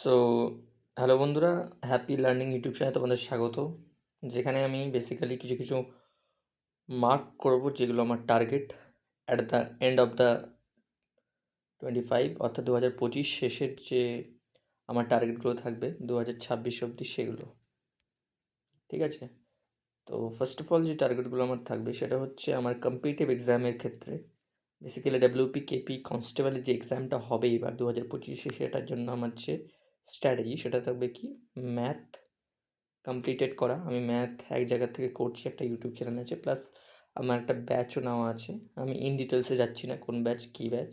So hello বন্ধুরা, happy learning YouTube চ্যানেলে তোমাদের স্বাগত। যেখানে আমি বেসিক্যালি কিছু কিছু মার্ক করব যেগুলো আমার target at the end of the 25, অর্থাৎ 2025 শেষের যে আমার টার্গেটগুলো থাকবে 2026 অবধি সেগুলো। ঠিক আছে? তো ফার্স্ট অফ অল যে টার্গেটগুলো আমার থাকবে সেটা হচ্ছে আমার কম্পিটিটিভ এক্সামের ক্ষেত্রে বেসিক্যালি ডাব্লিউপি কেপি কনস্টেবলের যে এক্সামটা হবে এবার 2025-এ, সেটার জন্য আমার যে স্ট্র্যাটেজি সেটা থাকবে কি, ম্যাথ কমপ্লিটেড করা। আমি ম্যাথ এক জায়গা থেকে করছি, একটা ইউটিউব চ্যানেল আছে, প্লাস আমার একটা ব্যাচও নেওয়া আছে। আমি ইন ডিটেলসে যাচ্ছি না কোন ব্যাচ কী ব্যাচ,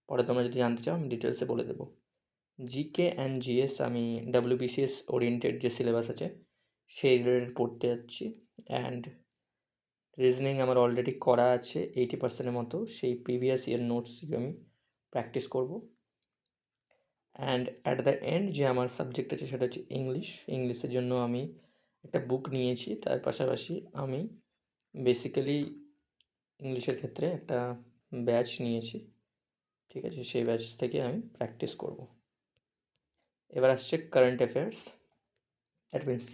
পরে তোমরা যদি জানতে চাও আমি ডিটেলসে বলে দেবো। জিকে অ্যান্ড জিএস আমি ডাব্লিউবিসিএস ওরিয়েন্টেড যে সিলেবাস আছে সেই রিলেটেড পড়তে যাচ্ছি। অ্যান্ড রিজনিং আমার অলরেডি করা আছে 80%-এর মতো, সেই প্রিভিয়াস ইয়ার নোটসগুলো আমি প্র্যাকটিস করব। অ্যান্ড অ্যাট দ্য এন্ড যে আমার সাবজেক্ট আছে সেটা হচ্ছে ইংলিশ। ইংলিশের জন্য আমি একটা বুক নিয়েছি, তার পাশাপাশি আমি বেসিক্যালি ইংলিশের ক্ষেত্রে একটা ব্যাচ নিয়েছি। ঠিক আছে, সেই ব্যাচ থেকে আমি প্র্যাকটিস করব। এবার আসছে current affairs, that means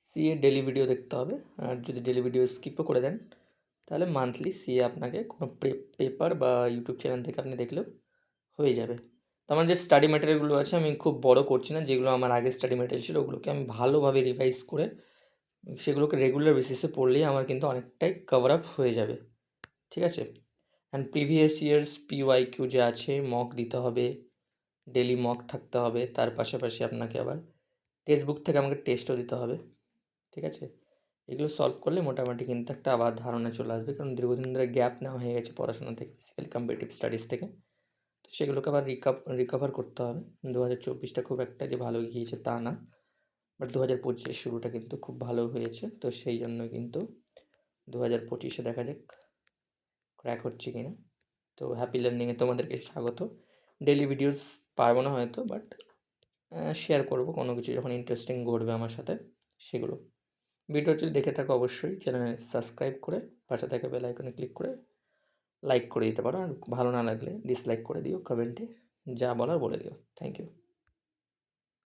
CA daily video দেখতে হবে। আর যদি ডেলি ভিডিও স্কিপও করে দেন তাহলে মান্থলি সিএ আপনাকে কোনো পেপার বা ইউটিউব চ্যানেল থেকে আপনি দেখলেও হয়ে যাবে। তো আমার যে স্টাডি ম্যাটেরিয়ালগুলো আছে আমি খুব বড় করছি না, যেগুলো আমার আগে স্টাডি ম্যাটেরিয়াল ছিল ওগুলোকে আমি ভালোভাবে রিভাইজ করে সেগুলোকে রেগুলার বেসিসে পড়লেই আমার কিন্তু অনেকটাই কভার আপ হয়ে যাবে। ঠিক আছে? অ্যান্ড প্রিভিয়াস ইয়ার্স পিওয়াইকিউ যে আছে মক দিতে হবে, ডেলি মক থাকতে হবে, তার পাশাপাশি আপনাকে আবার টেক্সট বুক থেকে আমাকে টেস্টও দিতে হবে। ঠিক আছে? এগুলো সলভ করলে মোটামুটি কিন্তু একটা আবার ধারণা চলে আসবে, কারণ দীর্ঘদিন ধরে গ্যাপ নেওয়া হয়ে গেছে পড়াশোনা থেকে, বেসিক্যালি কম্পিটিটিভ স্টাডিজ থেকে। তো সেগুলোকে আবার রিকভার করতে হবে। 2024টা খুব একটা যে ভালো গিয়েছে তা না, বাট 2025-এর শুরুটা কিন্তু খুব ভালো হয়েছে। তো সেই জন্য কিন্তু 2025-এ দেখা যাক ক্র্যাক হচ্ছে কি না। তো হ্যাপি লার্নিংয়ে তোমাদেরকে স্বাগত। ডেইলি ভিডিওস পারবো না হয়তো, বাট শেয়ার করবো কোনো কিছু যখন ইন্টারেস্টিং ঘটবে আমার সাথে সেগুলো। ভিডিও যদি দেখে থাকো অবশ্যই চ্যানেলে সাবস্ক্রাইব করে পাশে থাকা বেল আইকনে ক্লিক করে লাইক করে দিতে পারো। আর ভালো না লাগলে ডিসলাইক করে দিও, কমেন্টে যা বলার বলে দিও। Thank you.